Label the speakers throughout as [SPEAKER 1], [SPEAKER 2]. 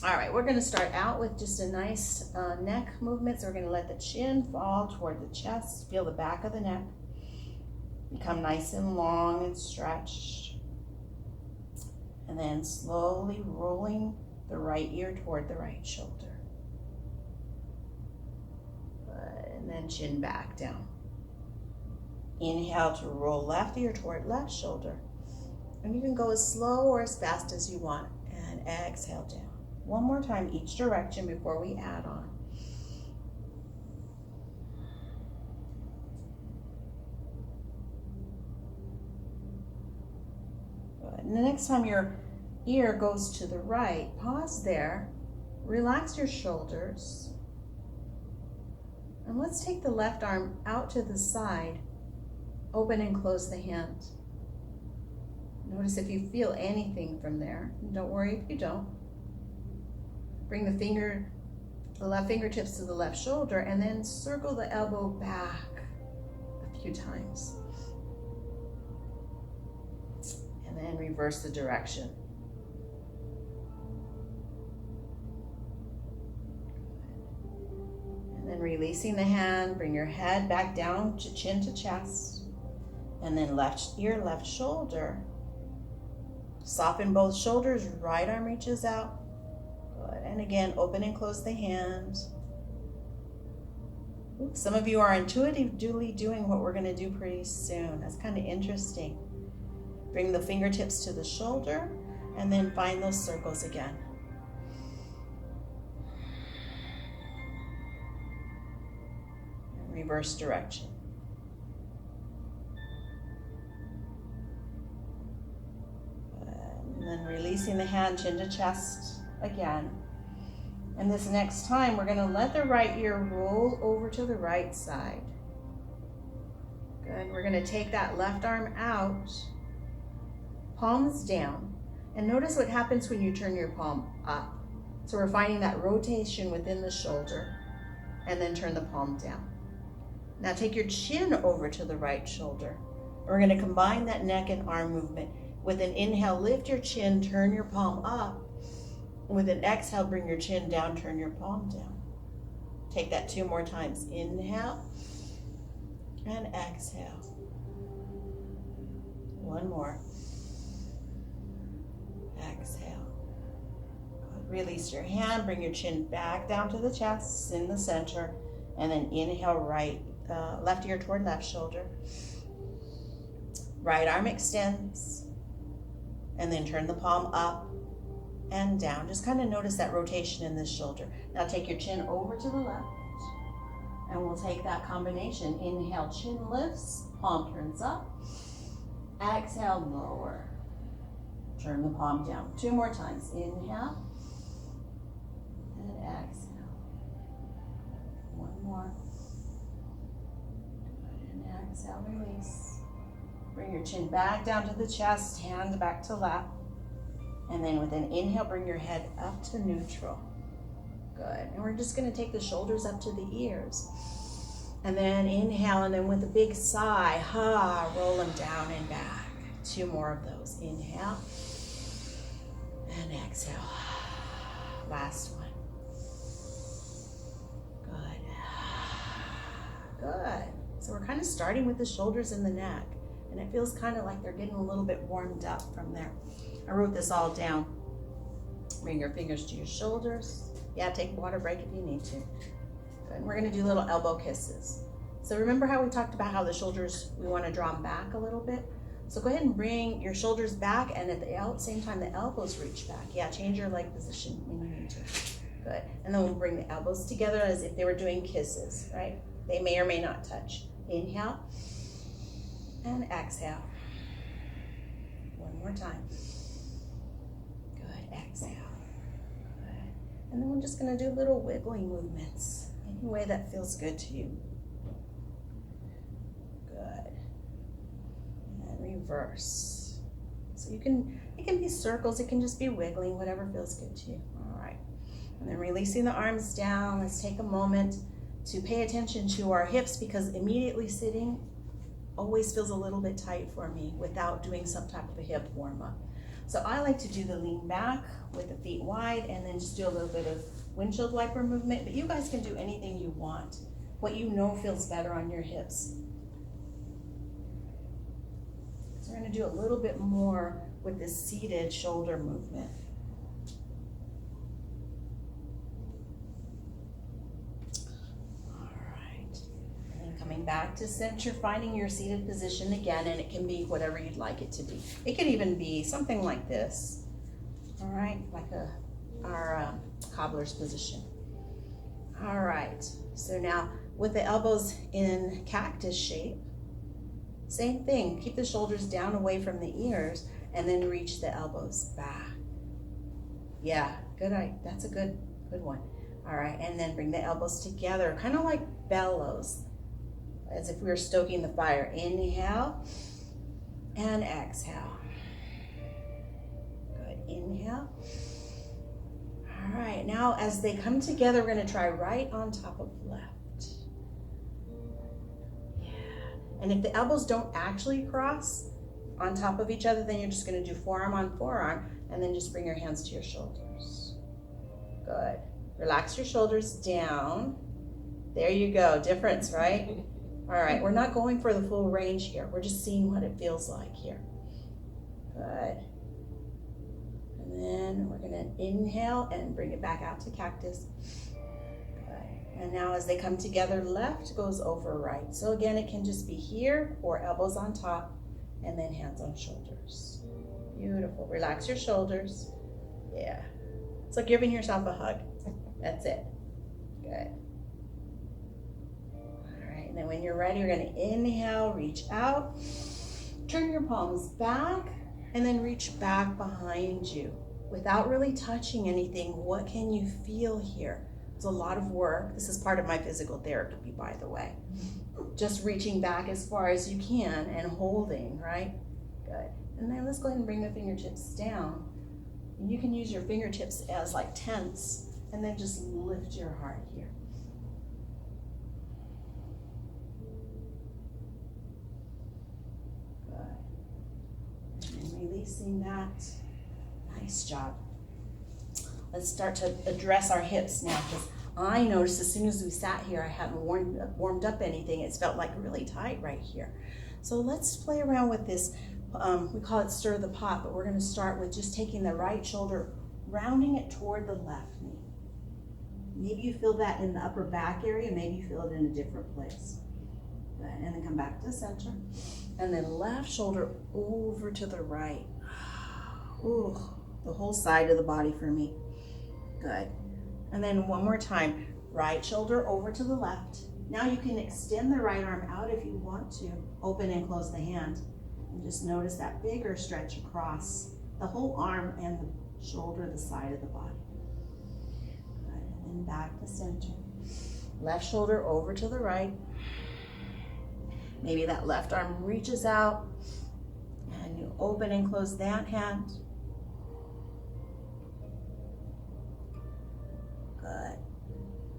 [SPEAKER 1] All right, we're gonna start out with just a nice neck movement. So we're gonna let the chin fall toward the chest. Feel the back of the neck become nice and long and stretched. And then slowly rolling the right ear toward the right shoulder. Good. And then chin back down. Inhale to roll left ear toward left shoulder. And you can go as slow or as fast as you want. And exhale down. One more time each direction before we add on. Good. And the next time your ear goes to the right, pause there, relax your shoulders, and let's take the left arm out to the side, open and close the hand. Notice if you feel anything from there. Don't worry if you don't. Bring the left fingertips to the left shoulder, and then circle the elbow back a few times. And then reverse the direction. And then releasing the hand, bring your head back down to chin to chest. And then left ear, left shoulder. Soften both shoulders, right arm reaches out. Good. And again, open and close the hand. Some of you are intuitively doing what we're going to do pretty soon. That's kind of interesting. Bring the fingertips to the shoulder and then find those circles again. And reverse direction. And then releasing the hand, chin to chest again. And this next time, we're going to let the right ear roll over to the right side. Good. We're going to take that left arm out, palms down. And notice what happens when you turn your palm up. So we're finding that rotation within the shoulder, and then turn the palm down. Now take your chin over to the right shoulder. We're going to combine that neck and arm movement. With an inhale, lift your chin, turn your palm up. With an exhale, bring your chin down, turn your palm down. Take that 2 more times. Inhale and exhale. 1 more. Exhale. Good. Release your hand, bring your chin back down to the chest in the center, and then inhale, left ear toward left shoulder. Right arm extends, and then turn the palm up and down. Just kind of notice that rotation in this shoulder. Now take your chin over to the left, and we'll take that combination. Inhale, chin lifts, palm turns up. Exhale, lower. Turn the palm down. 2 more times. Inhale and exhale. 1 more. And exhale, release. Bring your chin back down to the chest, hand back to lap. And then with an inhale, bring your head up to neutral. Good. And we're just going to take the shoulders up to the ears. And then inhale, and then with a big sigh, roll them down and back. 2 more of those. Inhale and exhale. Last one. Good. Good. So we're kind of starting with the shoulders and the neck. And it feels kind of like they're getting a little bit warmed up from there. I wrote this all down. Bring your fingers to your shoulders. Yeah, take a water break if you need to. Good. And we're going to do little elbow kisses. So remember how we talked about how the shoulders, we want to draw them back a little bit? So go ahead and bring your shoulders back, and at the same time, the elbows reach back. Yeah, change your leg position when you need to. Good. And then we'll bring the elbows together as if they were doing kisses, right? They may or may not touch. Inhale and exhale. 1 more time. Good. Exhale. Good. And then we're just going to do little wiggling movements any way that feels good to you. Good. And reverse. So it can be circles, it can just be wiggling, whatever feels good to you. All right. And then releasing the arms down. Let's take a moment to pay attention to our hips, because immediately sitting always feels a little bit tight for me without doing some type of a hip warm up. So I like to do the lean back with the feet wide and then just do a little bit of windshield wiper movement, but you guys can do anything you want, what you know feels better on your hips. So we're gonna do a little bit more with this seated shoulder movement. Coming back to center, finding your seated position again, and it can be whatever you'd like it to be. It could even be something like this, all right, like our cobbler's position. All right, so now with the elbows in cactus shape, same thing, keep the shoulders down away from the ears and then reach the elbows back. Yeah, good, that's a good one. All right, and then bring the elbows together, kind of like bellows, as if we were stoking the fire. Inhale and exhale. Good, inhale. All right, now as they come together, we're gonna try right on top of left. Yeah, and if the elbows don't actually cross on top of each other, then you're just gonna do forearm on forearm, and then just bring your hands to your shoulders. Good, relax your shoulders down. There you go, difference, right? All right, we're not going for the full range here. We're just seeing what it feels like here. Good. And then we're gonna inhale and bring it back out to cactus. Good. And now as they come together, left goes over right. So again, it can just be here or elbows on top and then hands on shoulders. Beautiful, relax your shoulders. Yeah, it's like giving yourself a hug. That's it, good. And then when you're ready, you're gonna inhale, reach out, turn your palms back, and then reach back behind you. Without really touching anything, what can you feel here? It's a lot of work. This is part of my physical therapy, by the way. Just reaching back as far as you can and holding, right? Good. And then let's go ahead and bring the fingertips down. And you can use your fingertips as like tents, and then just lift your heart here. Releasing that. Nice job. Let's start to address our hips now, because I noticed as soon as we sat here, I hadn't warmed up anything. It's felt like really tight right here. So let's play around with this. We call it stir the pot, but we're going to start with just taking the right shoulder, rounding it toward the left knee. Maybe you feel that in the upper back area. Maybe you feel it in a different place. Good. And then come back to center. And then left shoulder over to the right. Ooh, the whole side of the body for me. Good. And then one more time, right shoulder over to the left. Now you can extend the right arm out if you want to. Open and close the hand. And just notice that bigger stretch across the whole arm and the shoulder, the side of the body. Good. And then back to center. Left shoulder over to the right. Maybe that left arm reaches out and you open and close that hand. Good.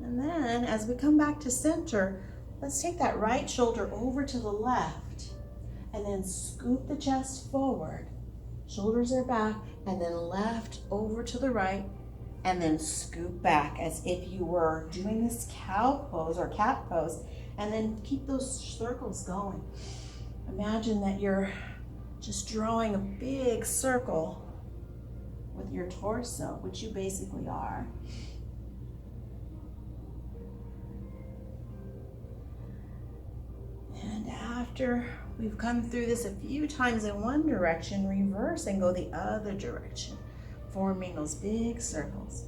[SPEAKER 1] And then as we come back to center, let's take that right shoulder over to the left and then scoop the chest forward. Shoulders are back, and then left over to the right and then scoop back as if you were doing this cow pose or cat pose. And then keep those circles going. Imagine that you're just drawing a big circle with your torso, which you basically are. And after we've come through this a few times in one direction, reverse and go the other direction, forming those big circles.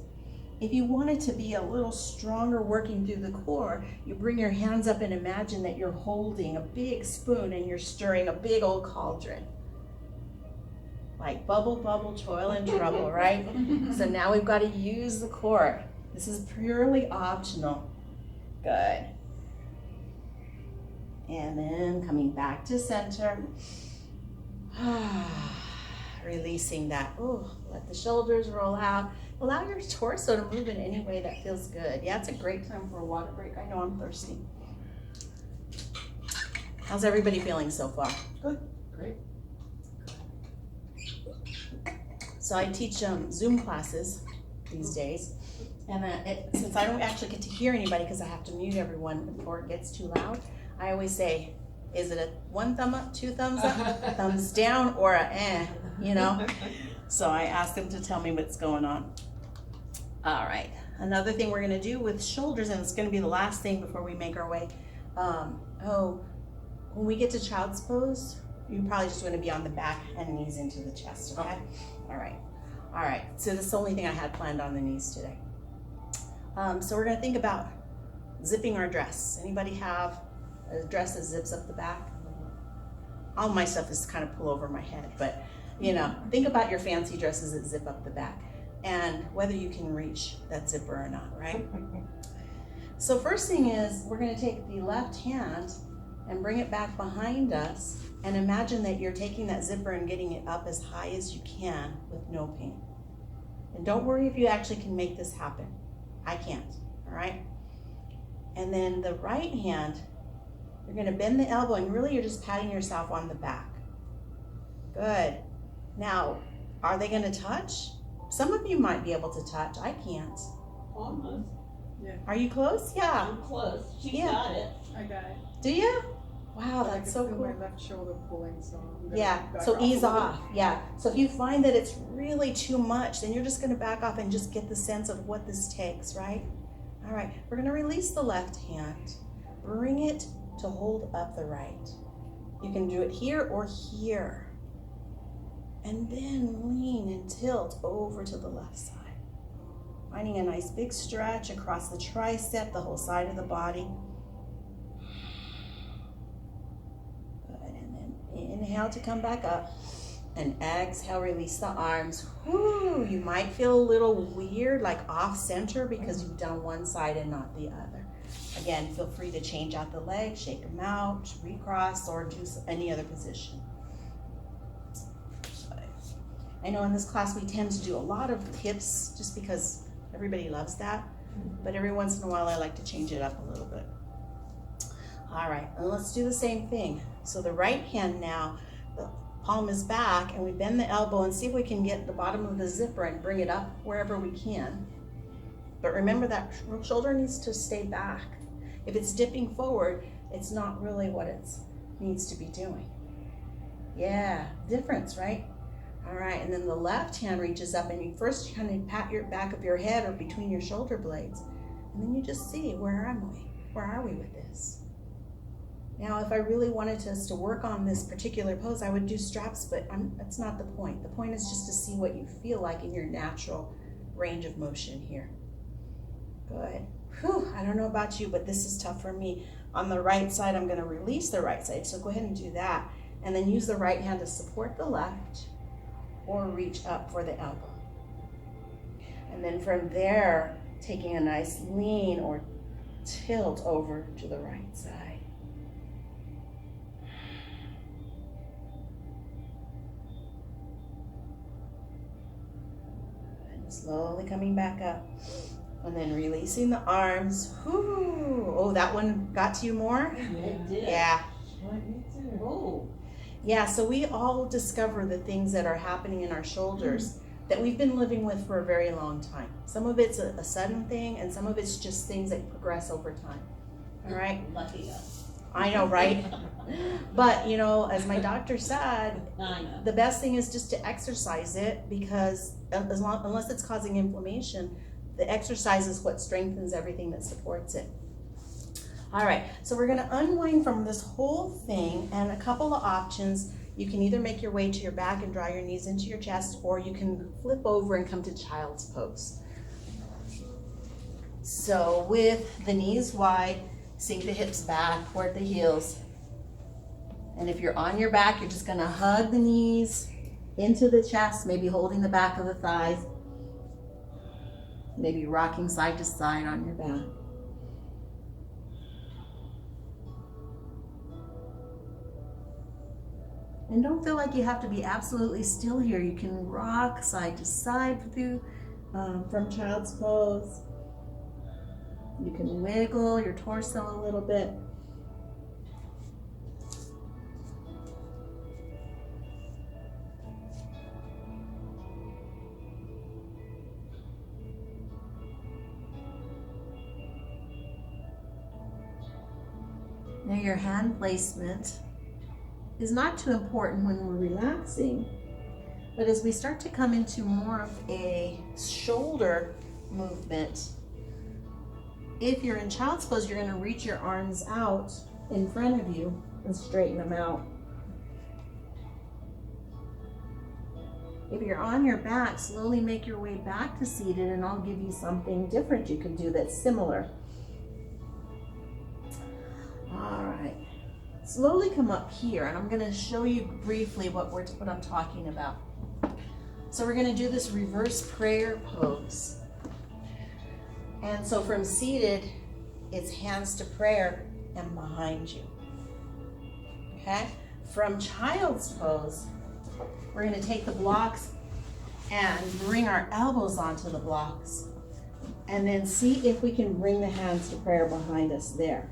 [SPEAKER 1] If you want it to be a little stronger working through the core, you bring your hands up and imagine that you're holding a big spoon and you're stirring a big old cauldron. Like bubble, bubble, toil and trouble, right? So now we've got to use the core. This is purely optional. Good. And then coming back to center. Releasing that. Ooh, let the shoulders roll out. Allow your torso to move in any way that feels good. Yeah, it's a great time for a water break. I know I'm thirsty. How's everybody feeling so far?
[SPEAKER 2] Good. Great.
[SPEAKER 1] So I teach Zoom classes these days. And since I don't actually get to hear anybody because I have to mute everyone before it gets too loud, I always say, is it a 1 thumb up, 2 thumbs up, thumbs down, or a you know? So I ask them to tell me what's going on. All right, another thing we're gonna do with shoulders, and it's gonna be the last thing before we make our way. When we get to child's pose, you probably just wanna be on the back and knees into the chest, okay? All right, so this is the only thing I had planned on the knees today. So we're gonna think about zipping our dress. Anybody have a dress that zips up the back? All my stuff is kind of pull over my head, but you know, think about your fancy dresses that zip up the back and whether you can reach that zipper or not, right? So first thing is we're gonna take the left hand and bring it back behind us and imagine that you're taking that zipper and getting it up as high as you can with no pain. And don't worry if you actually can make this happen. I can't, all right? And then the right hand, you're gonna bend the elbow and really you're just patting yourself on the back. Good. Now, are they gonna touch? Some of you might be able to touch. I can't.
[SPEAKER 2] Almost.
[SPEAKER 1] Yeah. Are you close? Yeah.
[SPEAKER 2] I'm close. She
[SPEAKER 1] Yeah.
[SPEAKER 2] got it.
[SPEAKER 3] I got it.
[SPEAKER 1] Do you? Wow,
[SPEAKER 3] But
[SPEAKER 1] that's
[SPEAKER 3] I
[SPEAKER 1] so
[SPEAKER 3] can feel
[SPEAKER 1] cool.
[SPEAKER 3] my left shoulder pulling, so I'm gonna
[SPEAKER 1] Yeah,
[SPEAKER 3] back
[SPEAKER 1] so
[SPEAKER 3] off
[SPEAKER 1] ease
[SPEAKER 3] a little.
[SPEAKER 1] off. Yeah, so if you find that it's really too much, then you're just gonna back off and just get the sense of what this takes, right? All right, we're gonna release the left hand. Bring it to hold up the right. You can do it here or here. And then lean and tilt over to the left side. Finding a nice big stretch across the tricep, the whole side of the body. Good, and then inhale to come back up. And exhale, release the arms. Whoo, you might feel a little weird, like off center because you've done one side and not the other. Again, feel free to change out the legs, shake them out, recross, or do any other position. I know in this class we tend to do a lot of hips just because everybody loves that, but every once in a while I like to change it up a little bit. All right, and let's do the same thing. So the right hand now, the palm is back, and we bend the elbow and see if we can get the bottom of the zipper and bring it up wherever we can. But remember that shoulder needs to stay back. If it's dipping forward, it's not really what it needs to be doing. Yeah, difference, right? All right, and then the left hand reaches up and you first kind of pat your back of your head or between your shoulder blades. And then you just see, where am we? Where are we with this? Now, if I really wanted us to work on this particular pose, I would do straps, but that's not the point. The point is just to see what you feel like in your natural range of motion here. Good. Whew, I don't know about you, but this is tough for me. On the right side, I'm gonna release the right side, so go ahead and do that. And then use the right hand to support the left or reach up for the elbow. And then from there, taking a nice lean or tilt over to the right side. And slowly coming back up. And then releasing the arms. Whoo! Oh, that one got to you more?
[SPEAKER 2] It did.
[SPEAKER 1] Yeah.
[SPEAKER 2] Me too. Oh.
[SPEAKER 1] Yeah, so we all discover the things that are happening in our shoulders that we've been living with for a very long time. Some of it's a sudden thing, and some of it's just things that progress over time. All right?
[SPEAKER 2] Lucky us.
[SPEAKER 1] I know, right? But, you know, as my doctor said,
[SPEAKER 2] I know.
[SPEAKER 1] the best thing is just to exercise it because unless it's causing inflammation, the exercise is what strengthens everything that supports it. All right, so we're gonna unwind from this whole thing, and a couple of options. You can either make your way to your back and draw your knees into your chest, or you can flip over and come to child's pose. So with the knees wide, sink the hips back toward the heels. And if you're on your back, you're just gonna hug the knees into the chest, maybe holding the back of the thighs, maybe rocking side to side on your back. And don't feel like you have to be absolutely still here. You can rock side to side through from child's pose. You can wiggle your torso a little bit. Now your hand placement is not too important when we're relaxing, but as we start to come into more of a shoulder movement, if you're in child's pose, you're going to reach your arms out in front of you and straighten them out. If you're on your back, slowly make your way back to seated, and I'll give you something different you can do that's similar. All right. Slowly come up here, and I'm going to show you briefly what I'm talking about. So we're going to do this reverse prayer pose. And so from seated, it's hands to prayer and behind you. Okay? From child's pose, we're going to take the blocks and bring our elbows onto the blocks, and then see if we can bring the hands to prayer behind us there.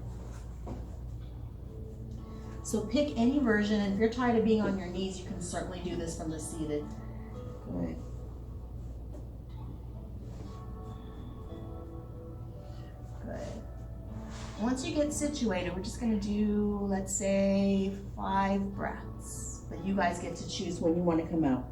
[SPEAKER 1] So pick any version, and if you're tired of being on your knees, you can certainly do this from the seated. Good. Good. Once you get situated, we're just going to do, let's say, 5 breaths. But you guys get to choose when you want to come out.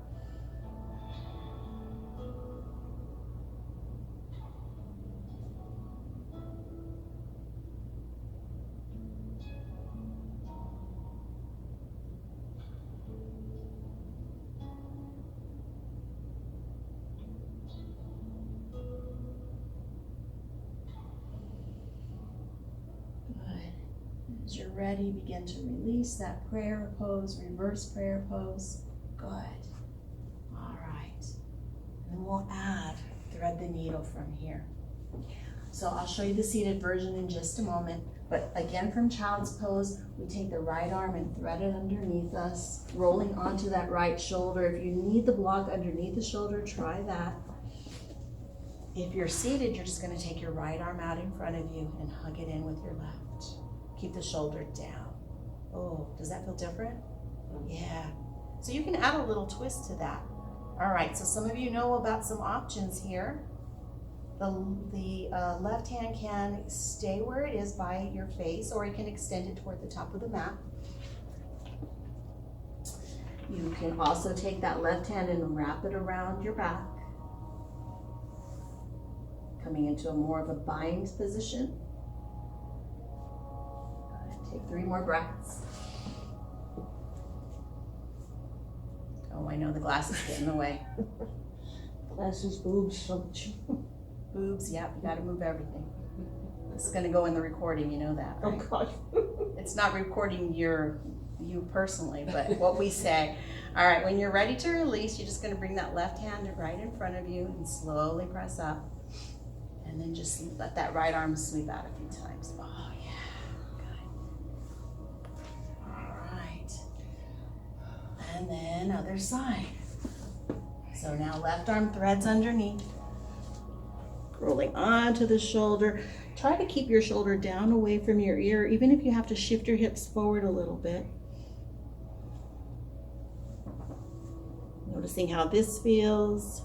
[SPEAKER 1] As you're ready, begin to release that prayer pose, reverse prayer pose. Good. All right. And we'll add, thread the needle from here. So I'll show you the seated version in just a moment. But again, from child's pose, we take the right arm and thread it underneath us, rolling onto that right shoulder. If you need the block underneath the shoulder, try that. If you're seated, you're just going to take your right arm out in front of you and hug it in with your left. Keep the shoulder down. Oh, does that feel different? Yeah. So you can add a little twist to that. All right, so some of you know about some options here. The left hand can stay where it is by your face, or you can extend it toward the top of the mat. You can also take that left hand and wrap it around your back, coming into a more of a bind position. Take 3 more breaths. Oh, I know the glasses get in the way.
[SPEAKER 2] Glasses, boobs,
[SPEAKER 1] Boobs, yep, you gotta move everything. This is gonna go in the recording, you know that, right?
[SPEAKER 2] Oh God.
[SPEAKER 1] It's not recording you personally, but what we say. All right, when you're ready to release, you're just gonna bring that left hand right in front of you and slowly press up. And then just let that right arm sweep out a few times. Oh, yeah, good. All right. And then other side. So now left arm threads underneath. Rolling onto the shoulder. Try to keep your shoulder down away from your ear, even if you have to shift your hips forward a little bit. Noticing how this feels.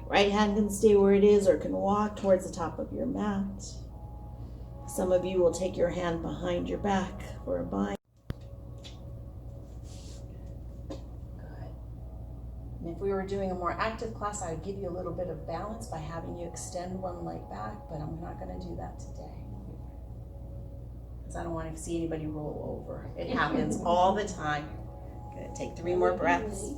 [SPEAKER 1] Right hand can stay where it is or can walk towards the top of your mat. Some of you will take your hand behind your back for a bind. Good. And if we were doing a more active class, I would give you a little bit of balance by having you extend one leg back, but I'm not going to do that today. Because I don't want to see anybody roll over. It happens all the time. Good. Take 3 more breaths.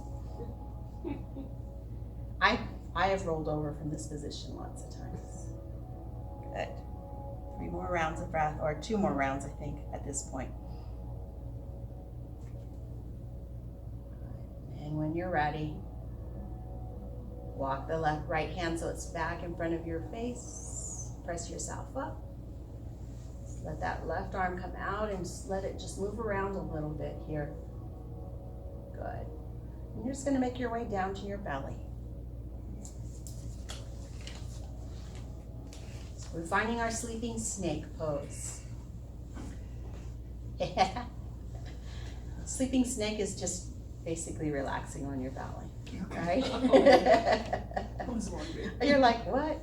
[SPEAKER 1] I have rolled over from this position lots of times. Good. 3 more rounds of breath, or 2 more rounds, I think, at this point. And when you're ready, walk the right hand so it's back in front of your face. Press yourself up. Let that left arm come out and just let it just move around a little bit here. Good. And you're just going to make your way down to your belly. So we're finding our sleeping snake pose. Sleeping snake is just basically relaxing on your belly. Right?
[SPEAKER 2] I was wondering.
[SPEAKER 1] You're like, what?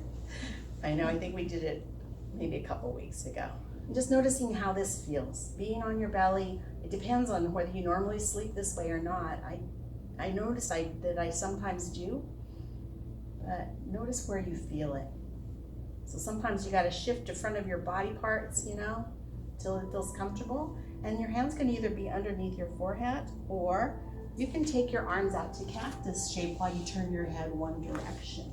[SPEAKER 1] I know, I think we did it maybe a couple weeks ago. Just noticing how this feels. Being on your belly, it depends on whether you normally sleep this way or not. I notice that I sometimes do, but notice where you feel it. So sometimes you got to shift the front of your body parts, you know, till it feels comfortable. And your hands can either be underneath your forehead, or you can take your arms out to cactus shape while you turn your head one direction.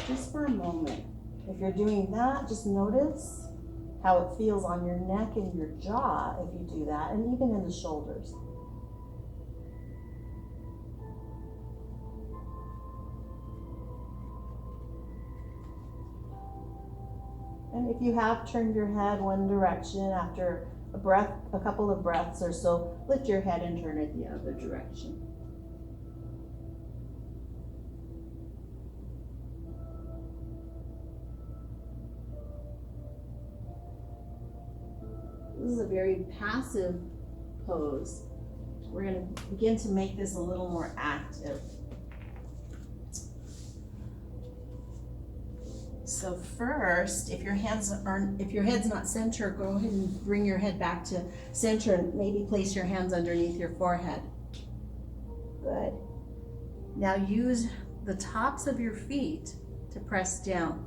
[SPEAKER 1] Just for a moment. If you're doing that, just notice how it feels on your neck and your jaw if you do that, and even in the shoulders. And if you have turned your head one direction after a couple of breaths or so, lift your head and turn it the other direction. This is a very passive pose. We're going to begin to make this a little more active. So first, if your head's not center, go ahead and bring your head back to center and maybe place your hands underneath your forehead. Good. Now use the tops of your feet to press down.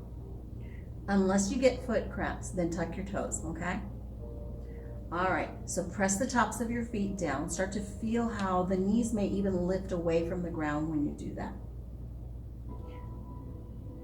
[SPEAKER 1] Unless you get foot cramps, then tuck your toes, okay? All right, so press the tops of your feet down. Start to feel how the knees may even lift away from the ground when you do that.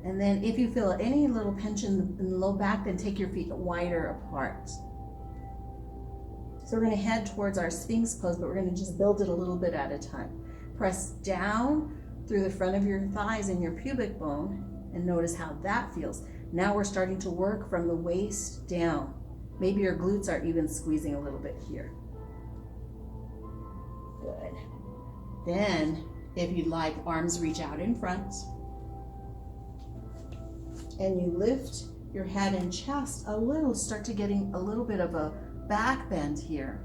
[SPEAKER 1] And then if you feel any little pinch in the low back, then take your feet wider apart. So we're gonna head towards our Sphinx pose, but we're gonna just build it a little bit at a time. Press down through the front of your thighs and your pubic bone, and notice how that feels. Now we're starting to work from the waist down. Maybe your glutes are even squeezing a little bit here. Good. Then, if you'd like, arms reach out in front. And you lift your head and chest a little, start to getting a little bit of a back bend here.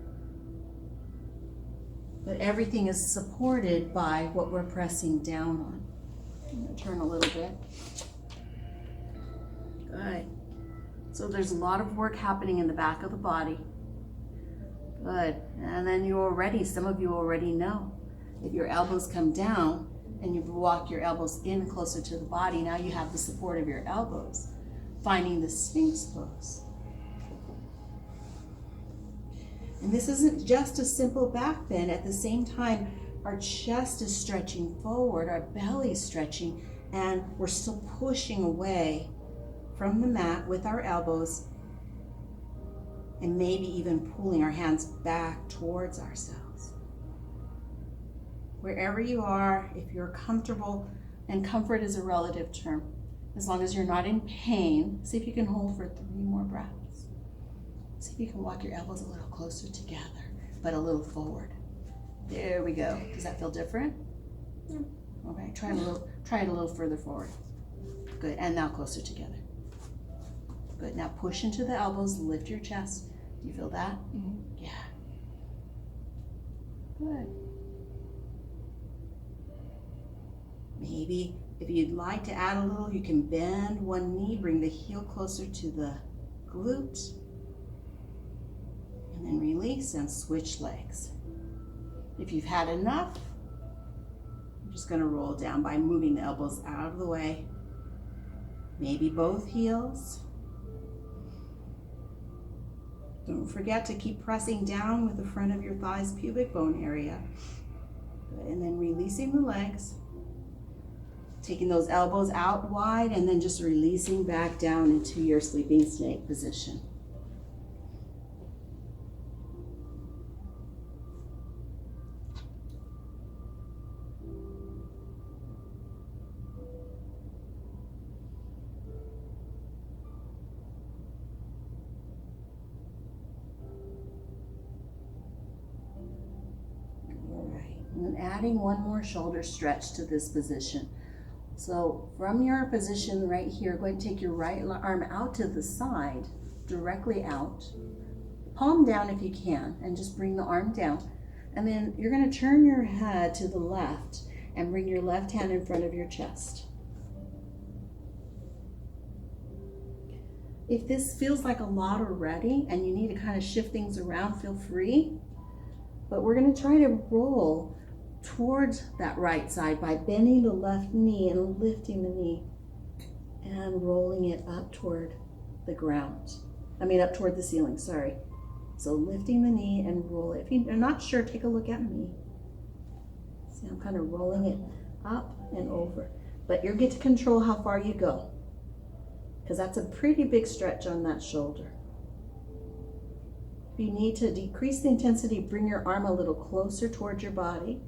[SPEAKER 1] But everything is supported by what we're pressing down on. I'm gonna turn a little bit. Good. So there's a lot of work happening in the back of the body. Good. And then some of you already know, if your elbows come down and you walk your elbows in closer to the body, now you have the support of your elbows, finding the Sphinx pose. And this isn't just a simple back bend. At the same time, our chest is stretching forward, our belly is stretching, and we're still pushing away from the mat with our elbows, and maybe even pulling our hands back towards ourselves. Wherever you are, if you're comfortable, and comfort is a relative term, as long as you're not in pain, see if you can hold for 3 more breaths. See if you can walk your elbows a little closer together, but a little forward. There we go. Does that feel different? Yeah. Okay, try it a little further forward. Good, and now closer together. Good, now push into the elbows, lift your chest. Do you feel that? Mm-hmm. Yeah. Good. Maybe if you'd like to add a little, you can bend one knee, bring the heel closer to the glute, and then release and switch legs. If you've had enough, I'm just gonna roll down by moving the elbows out of the way. Maybe both heels. Don't forget to keep pressing down with the front of your thighs, pubic bone area. Good. And then releasing the legs. Taking those elbows out wide and then just releasing back down into your sleeping snake position. And adding one more shoulder stretch to this position. So from your position right here, go ahead and take your right arm out to the side, directly out. Palm down if you can, and just bring the arm down. And then you're going to turn your head to the left and bring your left hand in front of your chest. If this feels like a lot already and you need to kind of shift things around, feel free. But we're going to try to roll towards that right side by bending the left knee and lifting the knee and rolling it up toward the ground. Up toward the ceiling, sorry. So lifting the knee and roll it. If you're not sure, take a look at me. See, I'm kind of rolling it up and over. But you get to control how far you go, because that's a pretty big stretch on that shoulder. If you need to decrease the intensity, bring your arm a little closer towards your body.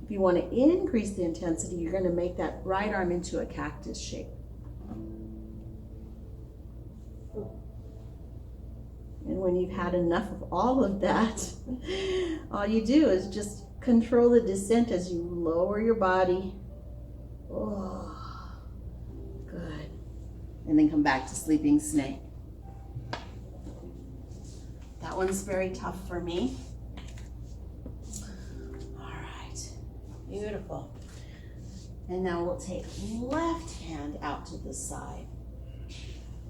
[SPEAKER 1] If you want to increase the intensity, you're going to make that right arm into a cactus shape. And when you've had enough of all of that, all you do is just control the descent as you lower your body. Oh, good. And then come back to sleeping snake. That one's very tough for me. All right, beautiful. And now we'll take left hand out to the side.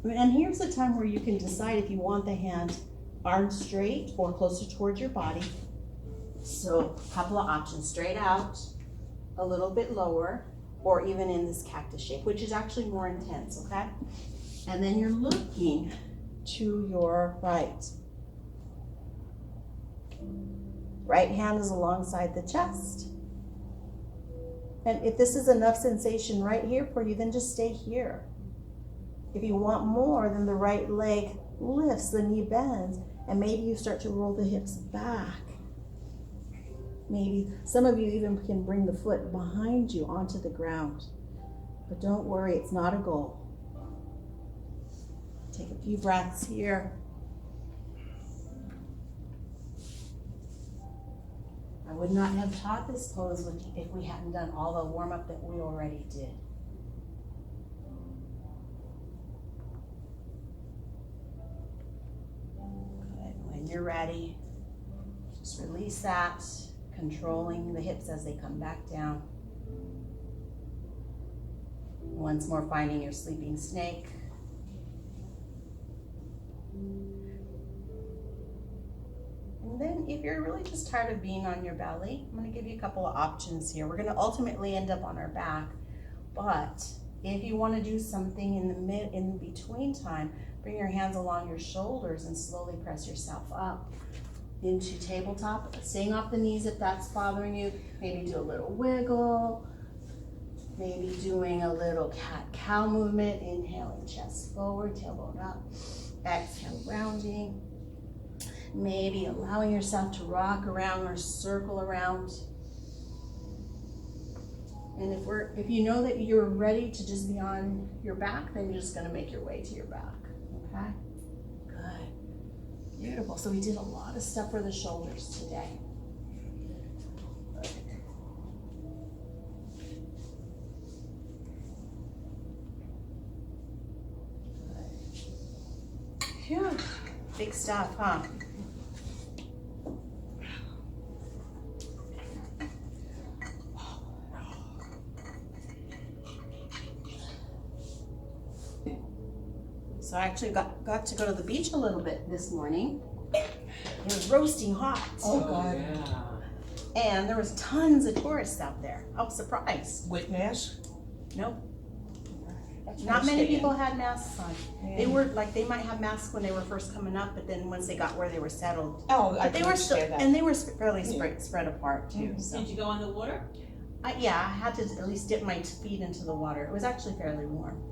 [SPEAKER 1] And here's the time where you can decide if you want the hand arm straight or closer towards your body. So a couple of options: straight out, a little bit lower, or even in this cactus shape, which is actually more intense, okay? And then you're looking to your right. Right hand is alongside the chest. And if this is enough sensation right here for you, then just stay here. If you want more, then the right leg lifts, the knee bends, and maybe you start to roll the hips back. Maybe some of you even can bring the foot behind you onto the ground. But don't worry, it's not a goal. Take a few breaths here. I would not have taught this pose if we hadn't done all the warm-up that we already did. Good. When you're ready, just release that, controlling the hips as they come back down. Once more, finding your sleeping snake. And then if you're really just tired of being on your belly, I'm going to give you a couple of options here. We're going to ultimately end up on our back, but if you want to do something in between time, bring your hands along your shoulders and slowly press yourself up into tabletop, staying off the knees if that's bothering you. Maybe do a little wiggle, maybe doing a little cat-cow movement, inhaling chest forward, tailbone up, exhale rounding. Maybe allowing yourself to rock around or circle around. And if you know that you're ready to just be on your back, then you're just going to make your way to your back. Okay? Good. Beautiful. So we did a lot of stuff for the shoulders today. Good. Phew. Big stuff, huh? So I actually got to go to the beach a little bit this morning. It was roasting hot.
[SPEAKER 2] Oh, God.
[SPEAKER 4] Yeah.
[SPEAKER 1] And there was tons of tourists out there. I was surprised.
[SPEAKER 2] With masks?
[SPEAKER 1] Nope.
[SPEAKER 2] That's
[SPEAKER 1] Not
[SPEAKER 2] nice
[SPEAKER 1] many
[SPEAKER 2] staying.
[SPEAKER 1] people had masks on.
[SPEAKER 2] Yeah.
[SPEAKER 1] They were like, they might have masks when they were first coming up, but then once they got where they were settled.
[SPEAKER 2] Oh, I
[SPEAKER 1] But they
[SPEAKER 2] can
[SPEAKER 1] were still,
[SPEAKER 2] understand that.
[SPEAKER 1] and they were fairly spread apart too.
[SPEAKER 2] Mhm.
[SPEAKER 1] So
[SPEAKER 4] Did you go in the water?
[SPEAKER 1] yeah, I had to at least dip my feet into the water. It was actually fairly warm.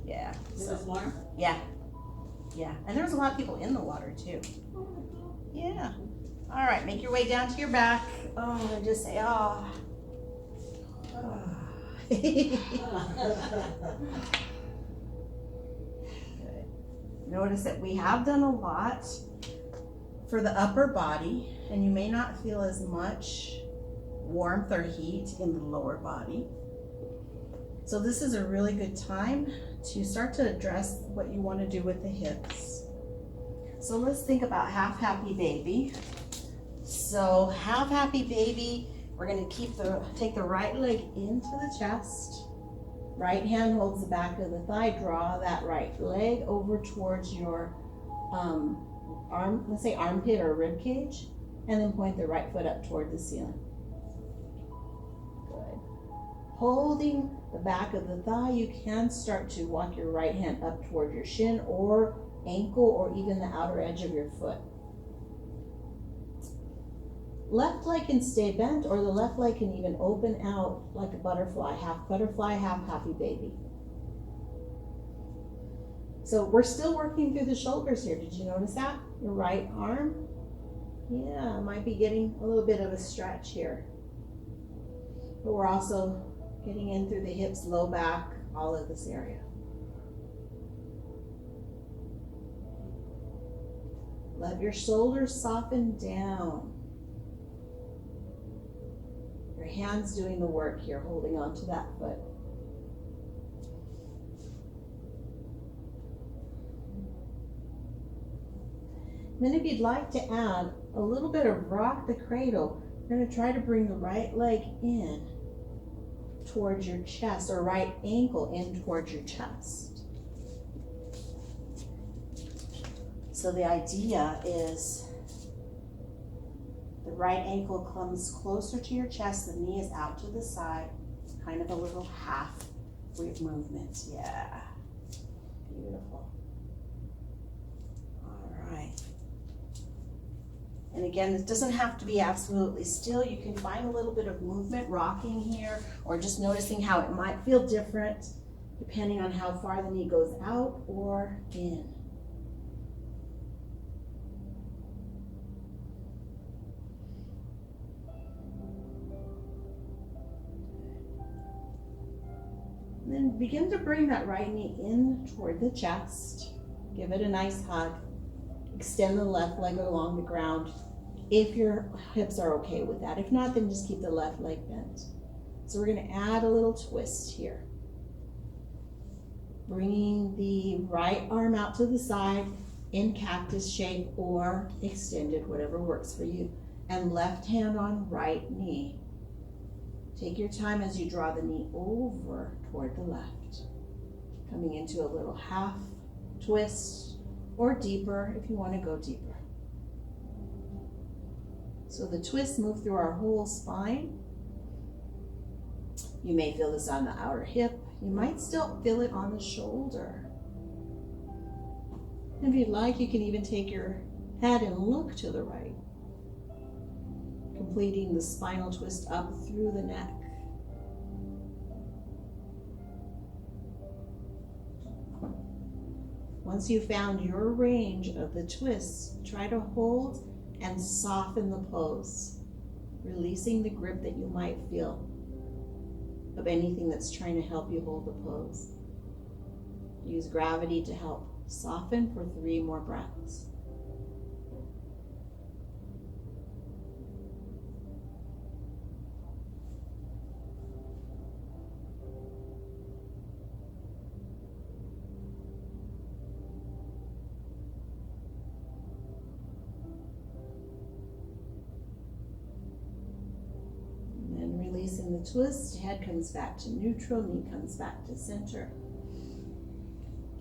[SPEAKER 1] Yeah.
[SPEAKER 4] It
[SPEAKER 1] So,
[SPEAKER 4] was warm?
[SPEAKER 1] yeah. Yeah. And there was a lot of people in the water too. Yeah. All right, make your way down to your back. Oh, and just say, oh. Good. Notice that we have done a lot for the upper body, and you may not feel as much warmth or heat in the lower body. So this is a really good time to start to address what you want to do with the hips. So let's think about half happy baby. So half happy baby, we're going to take the right leg into the chest. Right hand holds the back of the thigh. Draw that right leg over towards your arm, let's say armpit or rib cage, and then point the right foot up toward the ceiling. Good. Holding the back of the thigh, you can start to walk your right hand up toward your shin or ankle or even the outer edge of your foot. Left leg can stay bent, or the left leg can even open out like a butterfly, half happy baby. So we're still working through the shoulders here. Did you notice that? Your right arm? Yeah, might be getting a little bit of a stretch here. But we're also getting in through the hips, low back, all of this area. Let your shoulders soften down. Your hands doing the work here, holding on to that foot. Then if you'd like to add a little bit of rock the cradle, you're going to try to bring the right leg in towards your chest, or right ankle in towards your chest. So the idea is the right ankle comes closer to your chest, the knee is out to the side, kind of a little half wave movement. Yeah, beautiful. All right. And again, it doesn't have to be absolutely still. You can find a little bit of movement, rocking here, or just noticing how it might feel different depending on how far the knee goes out or in. And then begin to bring that right knee in toward the chest. Give it a nice hug. Extend the left leg along the ground if your hips are okay with that. If not, then just keep the left leg bent. So we're going to add a little twist here. Bringing the right arm out to the side in cactus shape or extended, whatever works for you. And left hand on right knee. Take your time as you draw the knee over toward the left. Coming into a little half twist, or deeper if you want to go deeper. So the twists move through our whole spine. You may feel this on the outer hip. You might still feel it on the shoulder. If you'd like, you can even take your head and look to the right, completing the spinal twist up through the neck. Once you've found your range of the twists, try to hold and soften the pose, releasing the grip that you might feel of anything that's trying to help you hold the pose. Use gravity to help soften for 3 more breaths. Releasing the twist, head comes back to neutral, knee comes back to center.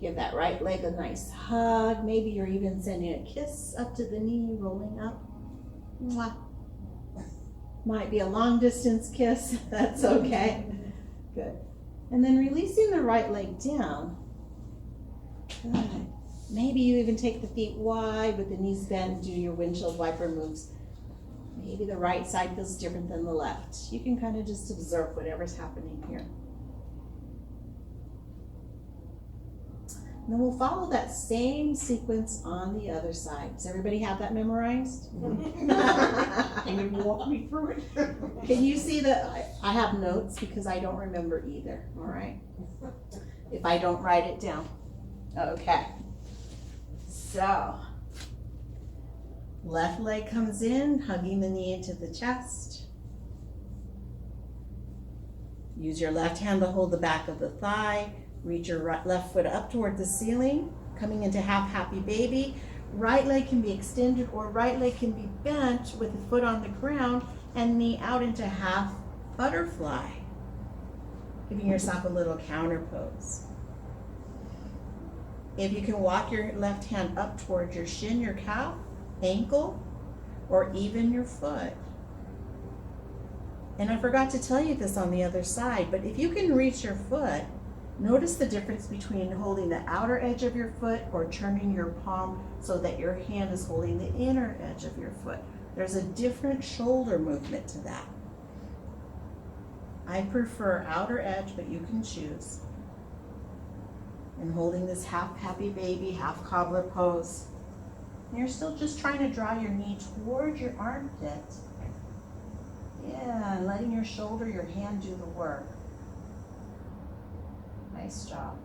[SPEAKER 1] Give that right leg a nice hug. Maybe you're even sending a kiss up to the knee, rolling up. Mwah. Might be a long distance kiss, that's okay. Good. And then releasing the right leg down. Good. Maybe you even take the feet wide with the knees bent, do your windshield wiper moves. Maybe the right side feels different than the left. You can kind of just observe whatever's happening here. And then we'll follow that same sequence on the other side. Does everybody have that memorized?
[SPEAKER 2] Can you walk me through it?
[SPEAKER 1] Can you see that I have notes because I don't remember either, all right? If I don't write it down. Okay. So, left leg comes in, hugging the knee into the chest. Use your left hand to hold the back of the thigh. Reach your left foot up toward the ceiling, coming into half happy baby. Right leg can be extended or right leg can be bent with the foot on the ground and knee out into half butterfly. giving yourself a little counter pose. If you can walk your left hand up towards your shin, your calf, ankle, or even your foot. And I forgot to tell you this on the other side, but if you can reach your foot, notice the difference between holding the outer edge of your foot or turning your palm so that your hand is holding the inner edge of your foot. There's a different shoulder movement to that. I prefer outer edge, but you can choose. And holding this half happy baby, half cobbler pose. And you're still just trying to draw your knee towards your armpit. Yeah, and letting your shoulder, your hand do the work. Nice job.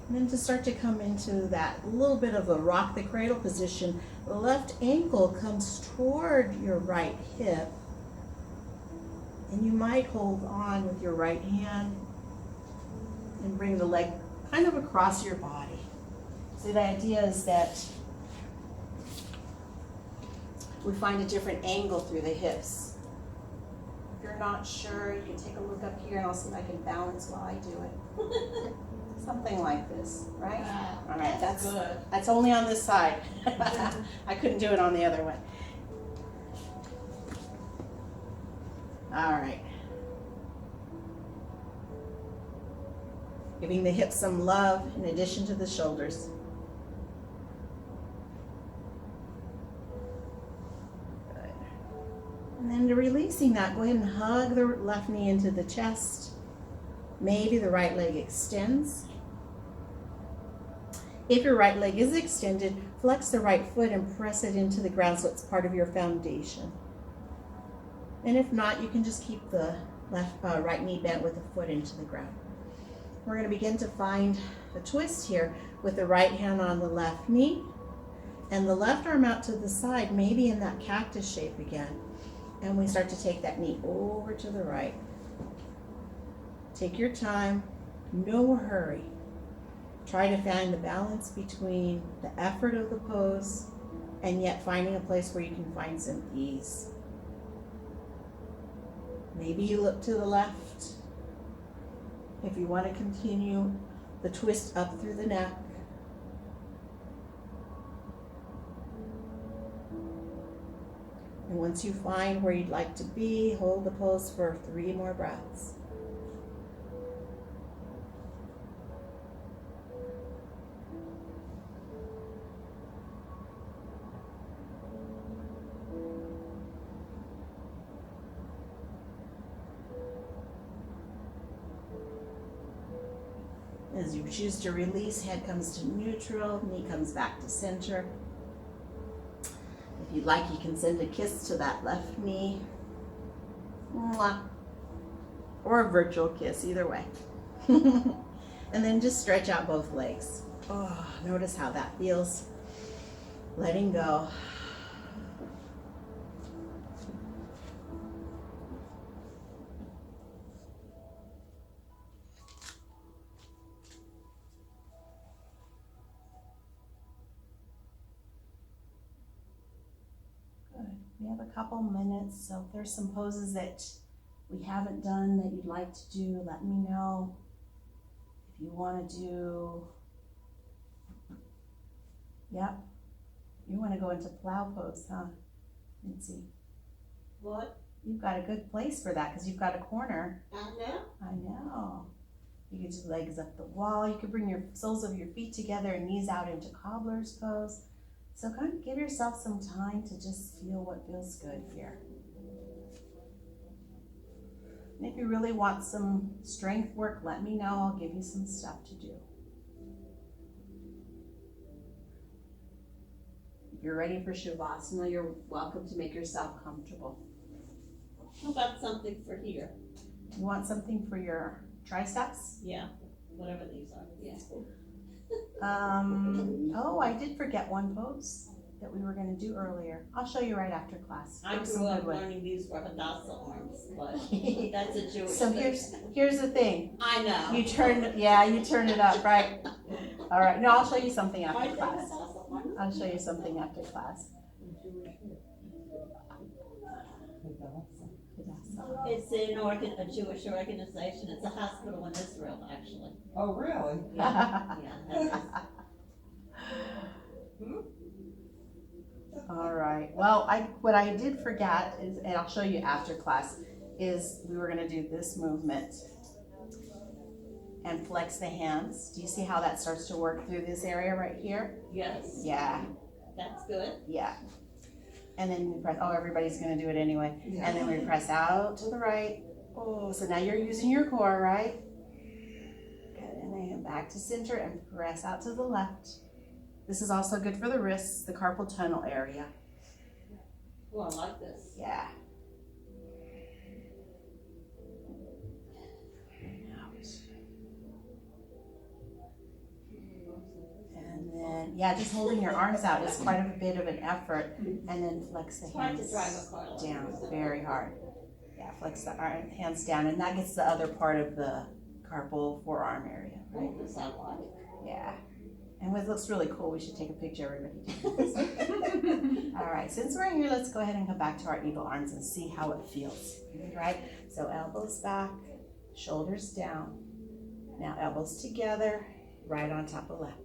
[SPEAKER 1] And then to start to come into that little bit of a rock the cradle position, the left ankle comes toward your right hip. And you might hold on with your right hand and bring the leg kind of across your body. So the idea is that we find a different angle through the hips. If you're not sure, you can take a look up here and I'll see if I can balance while I do it. Something like this, right? All right,
[SPEAKER 4] That's good.
[SPEAKER 1] that's only on this side. I couldn't do it on the other one. All right. Giving the hips some love in addition to the shoulders. Good. And then to releasing that, go ahead and hug the left knee into the chest. Maybe the right leg extends. If your right leg is extended, flex the right foot and press it into the ground so it's part of your foundation. And if not, you can just keep the right knee bent with the foot into the ground. We're going to begin to find a twist here with the right hand on the left knee and the left arm out to the side, maybe in that cactus shape again. And we start to take that knee over to the right. Take your time, no hurry. Try to find the balance between the effort of the pose and yet finding a place where you can find some ease. Maybe you look to the left. If you want to continue the twist up through the neck. And once you find where you'd like to be, hold the pose for 3 more breaths. As you choose to release, head comes to neutral, knee comes back to center. If you'd like, you can send a kiss to that left knee. Mwah. Or a virtual kiss, either way. And then just stretch out both legs. Oh, notice how that feels. Letting go. We have a couple minutes, so if there's some poses that we haven't done that you'd like to do, let me know. If you want to do, yep, you want to go into plow pose, huh? Let's see.
[SPEAKER 4] What?
[SPEAKER 1] You've got a good place for that because you've got a corner.
[SPEAKER 4] I know.
[SPEAKER 1] I know. You could do legs up the wall. You could bring your soles of your feet together and knees out into cobbler's pose. So kind of give yourself some time to just feel what feels good here. And if you really want some strength work, let me know. I'll give you some stuff to do. If you're ready for Shavasana, you're welcome to make yourself comfortable.
[SPEAKER 4] How about something for here?
[SPEAKER 1] You want something for your triceps?
[SPEAKER 4] Yeah, whatever these are. Yeah.
[SPEAKER 1] Oh, I did forget one pose that we were going to do earlier. I'll show you right after class.
[SPEAKER 4] I
[SPEAKER 1] There was
[SPEAKER 4] grew
[SPEAKER 1] some
[SPEAKER 4] up
[SPEAKER 1] good ones.
[SPEAKER 4] learning these Rabadasa arms, but that's a Jewish
[SPEAKER 1] So
[SPEAKER 4] thing.
[SPEAKER 1] here's the thing.
[SPEAKER 4] I know.
[SPEAKER 1] You turn it up, right? All right, no, I'll show you something
[SPEAKER 4] I
[SPEAKER 1] after
[SPEAKER 4] think
[SPEAKER 1] class.
[SPEAKER 4] that's awesome.
[SPEAKER 1] I'll show you something after class.
[SPEAKER 4] It's a Jewish organization. It's a hospital in Israel, actually.
[SPEAKER 2] Oh, really?
[SPEAKER 4] Yeah, that's
[SPEAKER 1] All right, well, what I did forget is, and I'll show you after class, is we were gonna do this movement and flex the hands. Do you see how that starts to work through this area right here?
[SPEAKER 4] yes,
[SPEAKER 1] Yeah,
[SPEAKER 4] that's good.
[SPEAKER 1] yeah. And then we press, oh, everybody's gonna do it anyway.
[SPEAKER 2] Yeah.
[SPEAKER 1] And then we press out to the right. Oh, so now you're using your core, right? Good, and then back to center and press out to the left. This is also good for the wrists, the carpal tunnel area.
[SPEAKER 4] Oh, I like this.
[SPEAKER 1] Yeah. And then, yeah, just holding your arms out is quite a bit of an effort. And then flex the
[SPEAKER 4] It's hard to
[SPEAKER 1] hands
[SPEAKER 4] drive a car like
[SPEAKER 1] down,
[SPEAKER 4] this.
[SPEAKER 1] very hard. Yeah, flex the hands down, and that gets the other part of the carpal forearm area, right?
[SPEAKER 4] Oh, this I like.
[SPEAKER 1] Yeah. And it looks really cool. We should take a picture, everybody. All right, since we're here, let's go ahead and come back to our eagle arms and see how it feels, right? So elbows back, shoulders down. Now elbows together, right on top of left.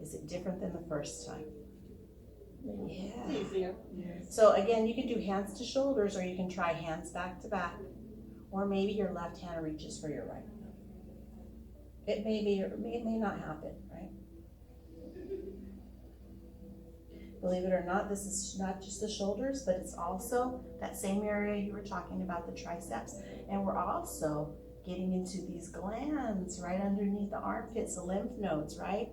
[SPEAKER 1] Is it different than the first time? Yeah.
[SPEAKER 4] It's easier.
[SPEAKER 1] So again, you can do hands to shoulders, or you can try hands back to back, or maybe your left hand reaches for your right. It may be, or it may not happen, right? Believe it or not, this is not just the shoulders, but it's also that same area you were talking about, the triceps. And we're also getting into these glands right underneath the armpits, the lymph nodes, right?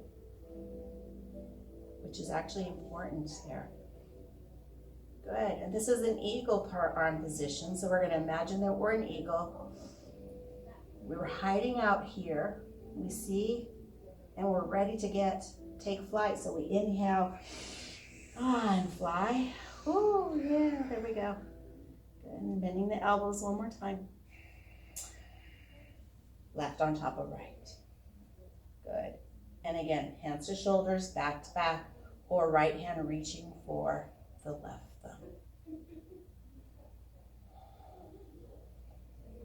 [SPEAKER 1] Which is actually important there. Good, and this is an eagle arm position. So we're gonna imagine that we're an eagle. We were hiding out here. We see, and we're ready to take flight. So we inhale, and fly. Oh yeah, there we go. Good, and bending the elbows one more time. Left on top of right. Good. And again, hands to shoulders, back to back, or right hand reaching for the left thumb.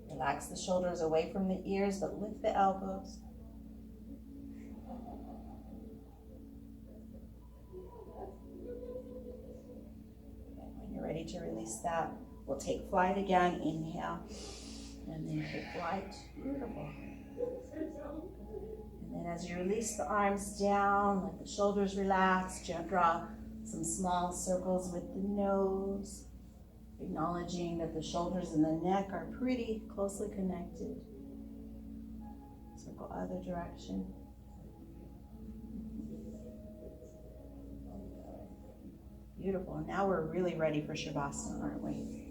[SPEAKER 1] Relax the shoulders away from the ears, but lift the elbows. And when you're ready to release that, we'll take flight again. Inhale, and then take flight. Beautiful. And then as you release the arms down, let the shoulders relax, draw some small circles with the nose, acknowledging that the shoulders and the neck are pretty closely connected. Circle other direction. Beautiful. Now we're really ready for Shavasana, aren't we?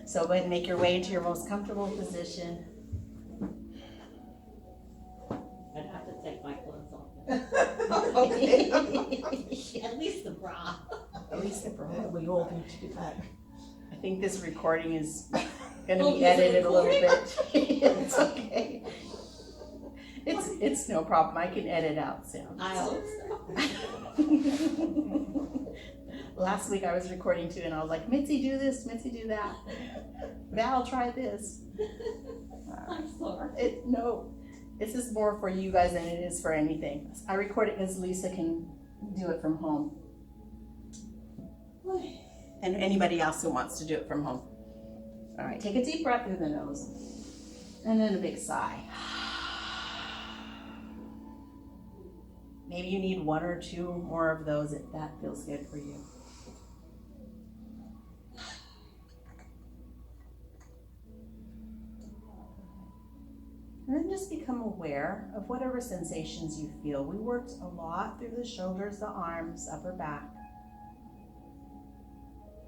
[SPEAKER 1] So go ahead and make your way into your most comfortable position.
[SPEAKER 4] I'd have to take my clothes off.
[SPEAKER 2] Okay.
[SPEAKER 4] At least the bra.
[SPEAKER 1] At least the bra.
[SPEAKER 2] We all need to do that.
[SPEAKER 1] I think this recording is gonna
[SPEAKER 4] Oh,
[SPEAKER 1] be
[SPEAKER 4] is it
[SPEAKER 1] edited a little
[SPEAKER 4] recording?
[SPEAKER 1] bit. It's okay. It's no problem. I can edit out sound.
[SPEAKER 4] I hope so.
[SPEAKER 1] Last week I was recording too, and I was like, Mitzi, do this, Mitzi, do that. Val, try this.
[SPEAKER 4] I'm sorry.
[SPEAKER 1] No, this is more for you guys than it is for anything. I record it because Lisa can do it from home. And anybody else who wants to do it from home. All right, take a deep breath through the nose. And then a big sigh. Maybe you need one or two more of those if that feels good for you. And then just become aware of whatever sensations you feel. We worked a lot through the shoulders, the arms, upper back,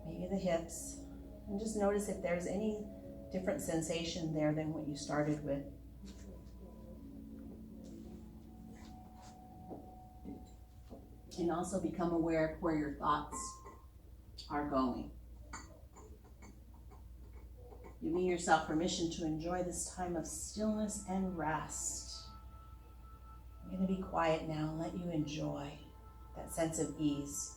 [SPEAKER 1] maybe the hips. And just notice if there's any different sensation there than what you started with. And also become aware of where your thoughts are going. Giving yourself permission to enjoy this time of stillness and rest. I'm going to be quiet now and let you enjoy that sense of ease.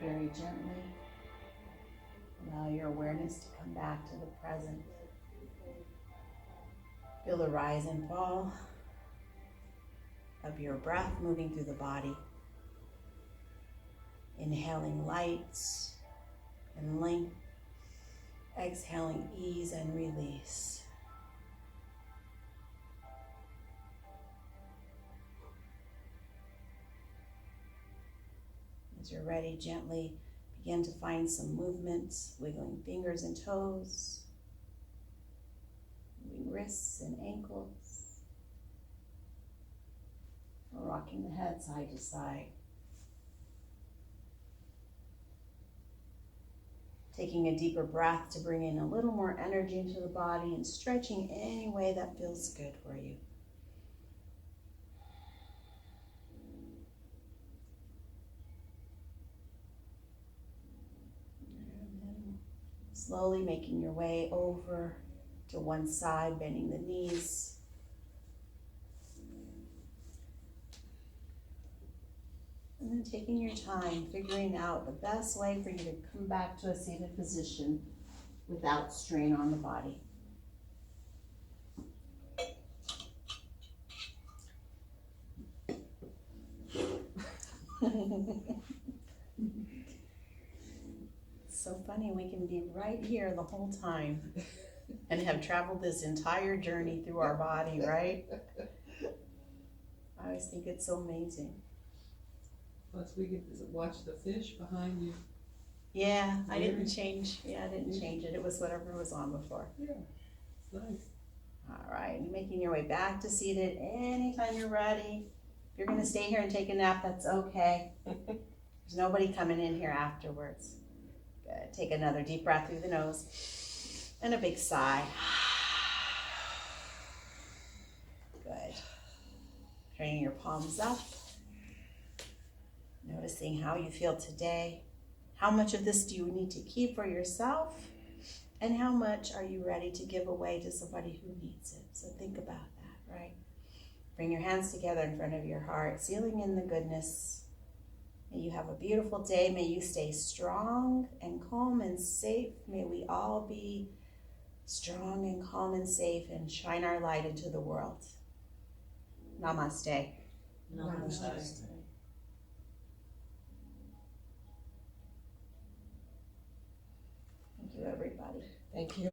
[SPEAKER 1] Very gently, allow your awareness to come back to the present. Feel the rise and fall of your breath moving through the body. Inhaling light and length, exhaling ease and release. As you're ready, gently begin to find some movements, wiggling fingers and toes, moving wrists and ankles, or rocking the head side to side. Taking a deeper breath to bring in a little more energy into the body and stretching any way that feels good for you. Slowly making your way over to one side, bending the knees. And then taking your time, figuring out the best way for you to come back to a seated position without strain on the body. So funny, we can be right here the whole time and have traveled this entire journey through our body, right? I always think it's so amazing.
[SPEAKER 2] Plus we get to watch the fish behind you.
[SPEAKER 1] Yeah, I didn't change. Yeah, I didn't change it. It was whatever was on before.
[SPEAKER 2] Yeah, it's nice.
[SPEAKER 1] All right, making your way back to seated anytime you're ready. If you're gonna stay here and take a nap, that's okay. There's nobody coming in here afterwards. Good. Take another deep breath through the nose and a big sigh. Good. Turning your palms up. Noticing how you feel today. How much of this do you need to keep for yourself? And how much are you ready to give away to somebody who needs it? So think about that, right? Bring your hands together in front of your heart, sealing in the goodness. May you have a beautiful day. May you stay strong and calm and safe. May we all be strong and calm and safe and shine our light into the world. Namaste.
[SPEAKER 4] Namaste.
[SPEAKER 1] Thank you, everybody.
[SPEAKER 2] Thank you.